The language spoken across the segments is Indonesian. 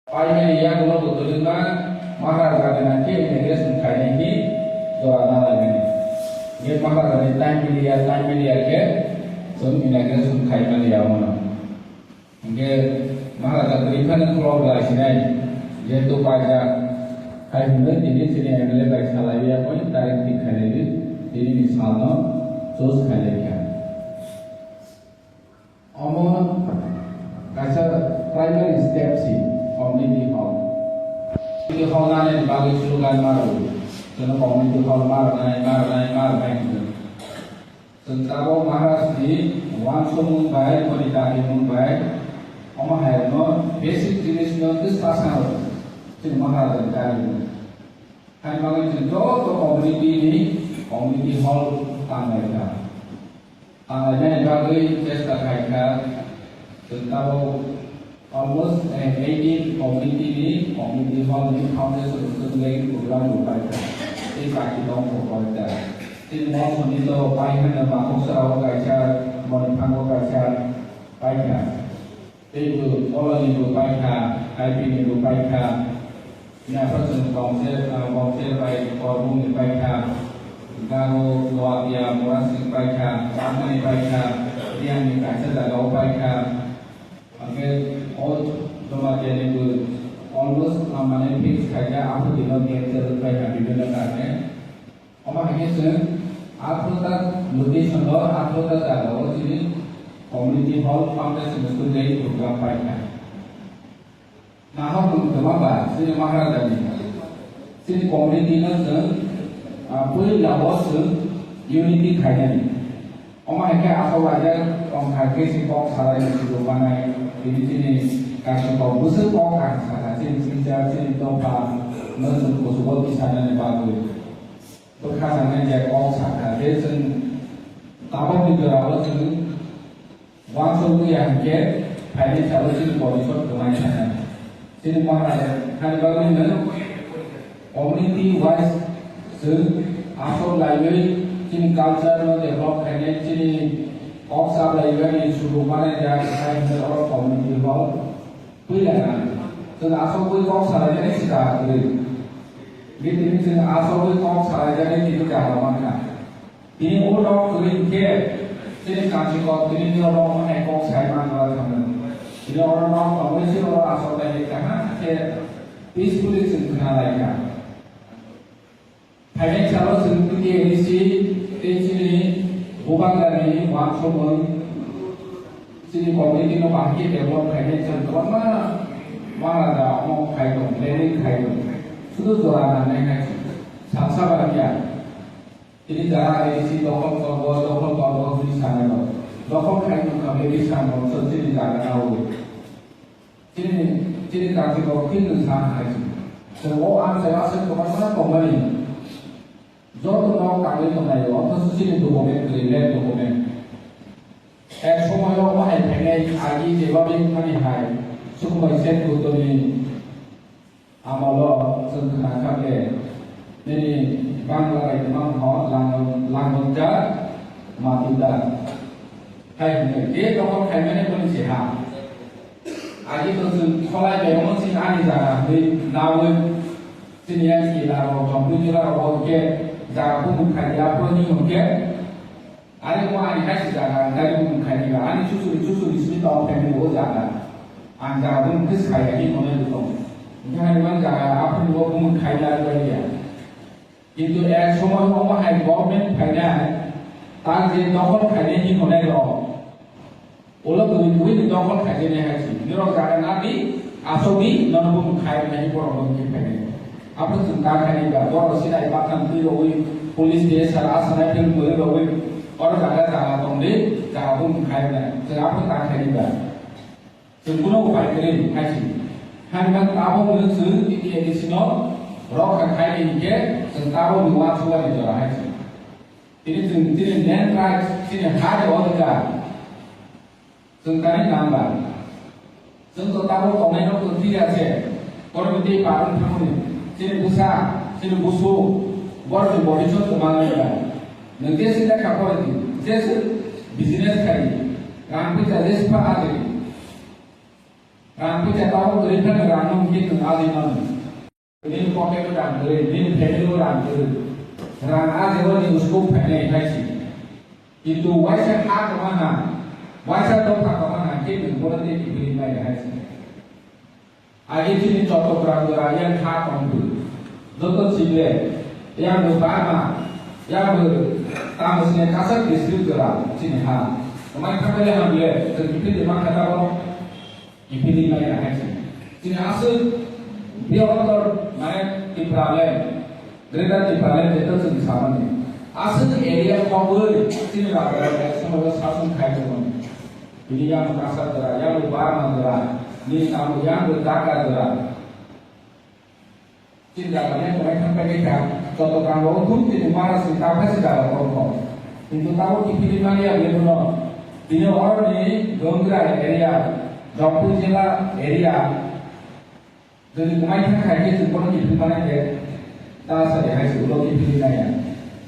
Primary yang dulu terima Maharaja nanti immigration kaya ini doana lagi. Dia Maharaja time media ke so immigration kaya media mana. Dia Maharaja berikan keluar dari sini. Dia tu pajak kaya ini sini MLA baik salah dia pun tarik di kaya ini misalnya terus kaya dia. Omong kasa primary step sih. Community hall. Community hall na bagi sulugan maru. Jadi community hall maru naik. Sentaro Maharaj di Wangshu Mumbai, Konita di Mumbai, Oma Herno basic jenis nontus pasal. Jadi Maharaj dari. Hai bagi contoh community ini community hall tangganya. Tangganya bagi cesta kaita. Sentaro almost 18 community hall ni foundation sebagai program berbagai ini kaki dong berbagai ini mau menito baik mana makhluk serau kaca menipang kaca baiknya itu orang itu baiknya IP itu baiknya ini person konsep baik forum itu baiknya kalau luar dia murah sih baiknya sama ini baiknya dia ni kaca dalau baiknya all Ramadan itu almost ramai fix saja aku tidak biasa baca video karena orang ini aku tak lebih sendor aku tak tahu sini community hall foundation itu dari program baca. Nah aku kenapa sini Maharaja ini sini community itu boleh lawas unity kaya ni. Orang ini aku aja orang kaki si kong salah yang di rumah ini sini kasih kau busuk kau kan salah sini sini tempat nasi busuk di sana ni bagus. Perkataan yang kau salah dia sen tahu di berawal sen Wangshu yang ke hari sahaja sini kau isot kemana sana sini mana hari baru ini community wise sen asal library sini culture develop kaya sini Oksa library suruh mana dia saya orang community hall, pilihkan. So asal kau oksa library sudah beri. Ini sini asal kau oksa library itu jangan mana. Ini orang green care, sini kasih kau ini orang mana oksa mana orang. Ini orang komersial orang asal library kan, saya peacefully sini kena lagi. Hanya kalau sini sini bukan dari Wangshu sini community no bagi develop kaya contoh mana ada orang kaya dong, learning kaya dong, sudah jualan naik saksa bagian. Ini darah edisi dokol di sana dong, dokol kaya dong kami di sana dong, sini jangan tahu. Sini kasih kau kini sana kaya. Semua saya rasa kemana kembali. Jauh orang kami tu naik, orang tu sini dokumen kerja dokumen. Semua orang yang pengen agi jawabin kami hai, semua isen tu ni amalah sengkena kami. Ini bangla itu mangho langun jar mati dah. Hai ni dia doktor kami ni pun sihat. Agi tu sekolah yang mesti ani cara ni nawe sini yang kita orang komputer orang ke jaga pun kaya pun ni mungkin. Ada orang yang kasih jaga dari pun kaya, ada susu di sini tahu pemilih orang jaga. Anda pun kes kaya ni mana tu? Jangan orang jaga apa ni orang pun kaya dia. Itu semua orang yang government kaya, tak jadi doktor kaya ni mana tu? Orang duit doktor kaya ni hasil. Ni orang jaga nabi, asobi, non pun kaya ni orang pun kaya. Apa tentang kaya ni? Orang sini ibarat nanti orang polis dia salah sana pun orang orang jaga tongde jaga pun kaya ni. Jaga pun tak kaya ni. Sempurna upaya kering hasil. Hanya tahu menurut ini di sini orang kaya ni ke sentaro dua suara itu hasil. Ini netral sini ada orang jaga. Sentari nambah. Sentuh tahu komen itu tidak sih. Orang itu parun kamu sini besar, sini busuk, baru body shop kemana ya? Nanti sini kapal ini, saya bisnis kali, ramai jadi sepa ada. Rangku saya tahu dari mana rangku mungkin aliran. Ini pakai tu rangku, ini pelu rangku. Rangku aja ni uskup pernah haji. Itu wajah hak kemana, wajah dosa kemana kita boleh dipilih lagi haji. Akhir ini contoh rangku yang hak kamu. Doktor cile yang berbama, yang bertamusnya kasar distrik gerak sini hak. Kemarin kami yang ambil terpilih di mana kata orang. Dipilih lagi haji. Sini asal dia orang mana Ibrahim, mereka Ibrahim itu sendiri sama ni. Asal area cover sini rakyat semua sasung kaya pun. Ini yang kasar gerak, yang luar gerak, ni kamu yang bertakar gerak. Sini rakyatnya mereka pegang contoh kamu untuk di mana sih apa sih dalam kelompok. Itu tahu dipilih lagi yang benar. Ini orang ni Donggra area. Jompu jila area jadi kemarin kan kayak gitu pun di mana ya tak saya harus ulang di mana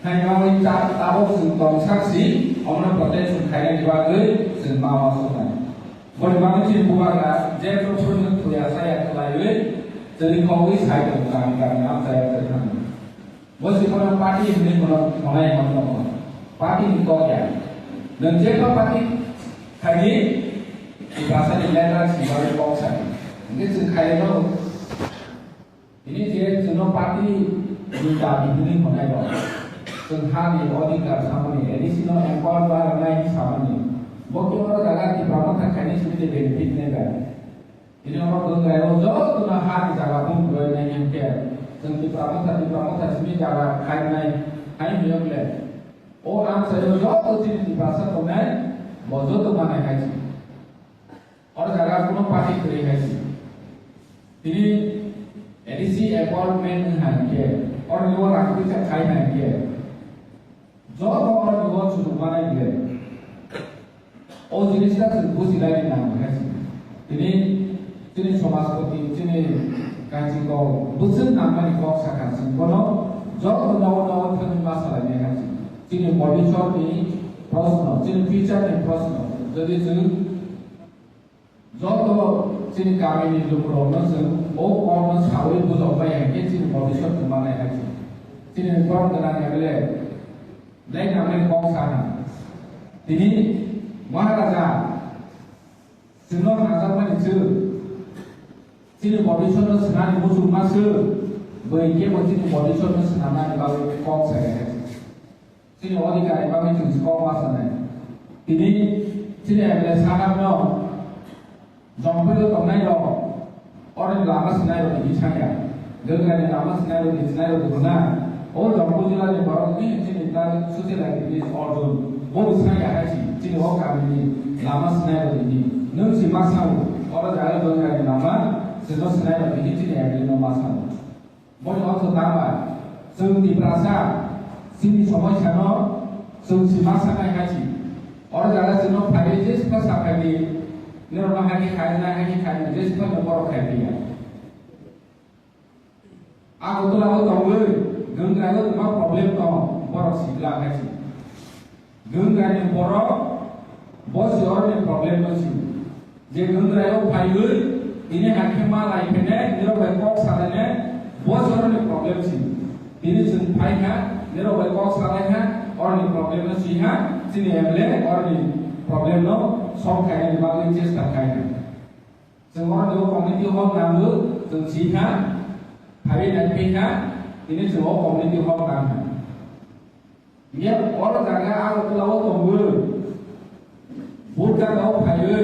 hanya mau cak tahu tentang saksi orang potensi kayak juga semua masukkan bagaimana sih buatlah jadi pun kuliah saya kelainan jadi kau saya bukan karena saya terkenal masih orang parti ini mulai ngomong parti kau ya dan siapa parti hari bahasa di daerah sebagai bangsa. Ini sekali ini dia semua parti minta dibeli mengenai dong. Senhal di order sama ni, ini semua empor barang lain sama ni. Bukti orang jaga di pramuka kini sudah benefit ni kan. Ini orang bergaya jauh tu nak hari jaga pun bergaya yang kaya. Sentuh pramuka sini jaga kaya naik, kaya milik le. Orang saya jauh tu di bahasa tu naik, baju tu mana kaya. और जगह कोनो पार्टी करे है ini edisi appointment hanke और लोग राखी से खाई hanke जो और लोग शुरू बनाए गए और जिनिस का सिर्फ सिलाई नाम है ini समाजपति ini कांची को बुझन नाम में को सका सिंपलो जो नव थन मासाला ने है ini body shop ni प्रश्न ini feature ni प्रश्न jadi Jodoh sini kami ni lumpur orang orang sahwi buat apa yang kita sini body shop tu mana yang sini orang dengan yang le, lain kami kong sana. Ini Maharaja semua hazard mana itu sini body shop tu senang musuh masuk, bagi kita sini body shop tu senang ni kalau kong saya. Sini orang ikan kami tu kong masana. Ini sini yang le saham no. Jompo itu kemana yo? Orang lama senai di sana, dengan lama senai di mana? Oh jompo juga ni baru ni sini kita susah lagi ni orang baru senai aja sih. Sini orang kami ni lama senai di ni. Nung si masam orang jalan dengan lama semua senai di sini ada nung masam. Boleh orang tambah. Sung di perasa sini semua channel sung si masam aja sih. Orang jalan semua pakai jas pas sampai di ni orang lagi kaya jadi semua nomor kaya dia. Aku tu lalu tahu genggai tu cuma problem tu borok sila kaya. Genggai ni borok, bos orang ni problem tu sih. Jadi genggai tu payul ini hakim malah ini ni orang berkok salahnya bos orang ni problem sih. Ini sen payah ni orang berkok salahnya orang ni problem tu sih ha. Sini emle orang ni problem tu सब खाने के बाद ये चीज़ तक खाएंगे। semua जो community hall नाम लो तो सीखा, hari nanti kan ini semua community hall नाम है। ये और जगह आप लाओ तो मुझे बुट का लाओ खाए,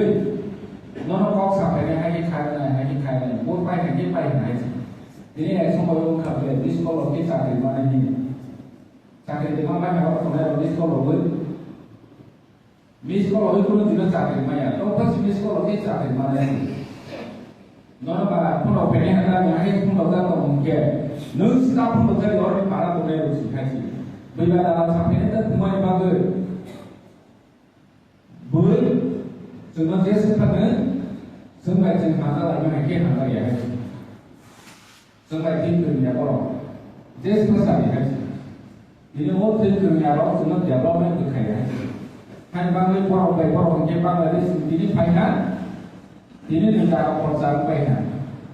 नॉन कॉक सापने है कि खाए, बुट पाए है कि पाए है। ini ऐसा कोई खाते हैं, जिसको लोग की चाकरी माने नहीं, चाकरी देखो मैं और तुम्हें जिसको लोग Miss kalau itu pun tidak cakap maya, kalau pas miss kalau kita cakap mana ni, nona para pun orang pengen ada yang hari pun orang tak mungkin, nung sila pun orang orang para tu ada usi kasih, bila dalam sampai itu semua yang bagus, bul, semua dia sekarang, semua yang hamba lagi makin hamba ya, semua tim dunia orang, dia semua sahaja kasih, ini orang tim dunia orang semua development tu kaya. Hai bang ni orang baik orang je bang ada sendiri payah, Ini negara perusahaan PH.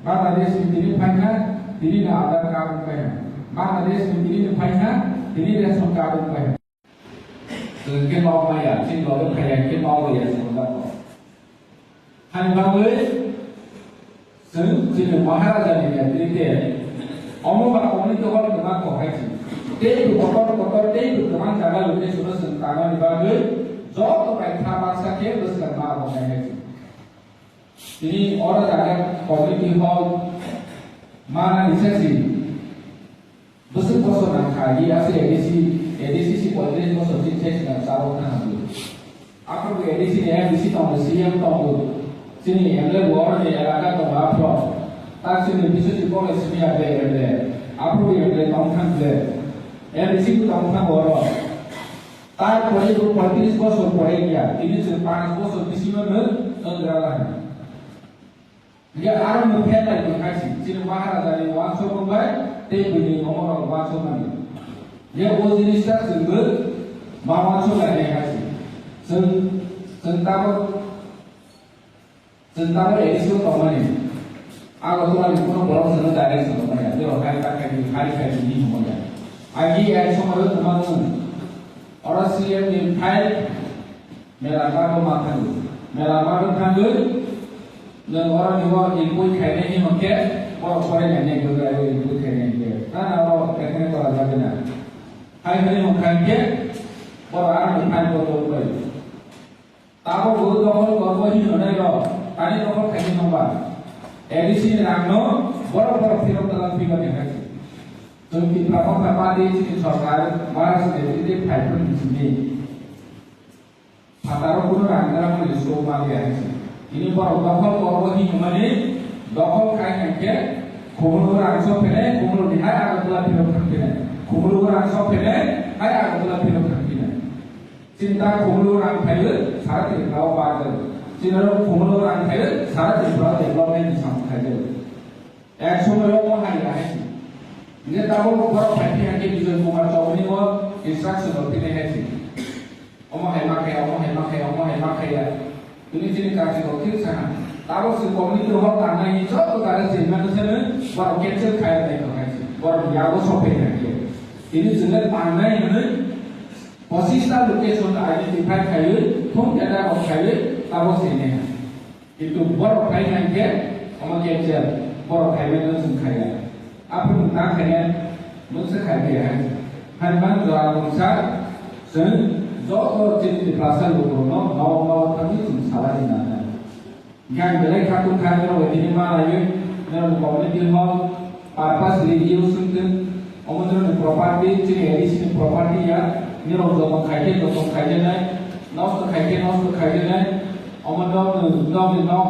Bangladesh ini PH, ini Aadhaar card PH. Bangladesh ini PH, ini ration card PH. Cái mong mai à, xin lỗi cái mong rồi xin lỗi. Hành vào với xin được Maharaja này đi thế. Ông bảo ông ấy cho con được mang cổ hay gì? Thế được con thế được mang trả lời được số lượng tăng lên vào với gió có phải tham gia sát chế với sự làm của này hay gì? Ini orang ada community hall mana di sesi besar kosong nak kaji asal edisi si politik kosong si cek dengan sarung tangan tu. Apa tu edisi ni edisi tahu siam tahu sini yang le orang ni ada tahu apa. Tak sini bisu si polis ni ada. Apa yang le tahu kan le. Edisi tu tahu kan orang. Tak politik kosong polanya. Ini sepanas kosong di sini enggak. Dia orang mungkin lagi kasih. Sini Maharaja ni wangso membaik, tapi ini orang wangso mana? Dia jenis tersebut wangso lagi kasih. Sentara edisi utama ni. Aku tu lagi pun orang sana direct sama mana. Dia hari ini semuanya. Agi yang semua teman-teman. Orang siap ni file merah makan. Dan orang juga ikut kaitan ini mungkin orang yang juga ikut kaitan ini. Karena orang kaitan itu ada benar. Hari ini mungkin orang yang betul betul. Tahu betul betul ini mana itu? Tadi orang kaitan nombor. Edisi ni rangno orang film dalam film yang kasih. Jadi berapa di sini sorgar baras edisi film di sini. Pataro pun rangga pun disebut malah. Ini baru dokol korban ini mana? Dokol kain yang kumulur angso pene, kumulur di hari agak telah film terkini. Kumulur angso pene, hari agak telah film terkini. Cinta kumulur ang kayu, sarat di bawah badan. Cinta kumulur ang kayu, sarat di bawah development di samping kayu. Semua orang hari hari. Ini tahu baru pasti yang kita buat tahu ini baru instruksi berpindah hari. Omah hemat ya. Ini jenis kasih dokter sana. Tahu si komunitas orang tanah ini jauh dari sini mana sana baru kecil kaya mereka kasih, baru jago shopping lagi. Ini jenis tanah ini posisi lokasi identify kaya, thum ada orang kaya tahu sini. Itu baru kaya lagi, orang kecil baru kaya itu kaya. Apa tentang kaya, mungkin kaya. Hanya jual besar, sen jauh jenis pasar lokal, nawa kami tu salah di mana. Yang belai katun kami orang ini mana lagi, dalam community hall, purpose review sendiri, orang tu property, jadi edisi property ya, ni orang jomong kajian ni, nos kajian ni, orang tu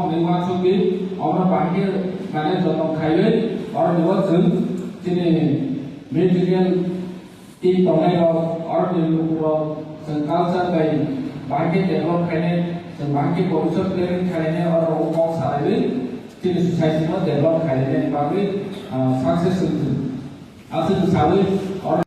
lewat sugi, orang panggil mana jomong kajian, orang lewat sung, jadi material di tengah orang lewat sengkal sampai bangkit develop kene, sembangkit konsep kene orang umum sahari, jadi society develop kene bagi sukses itu. Asal sahari orang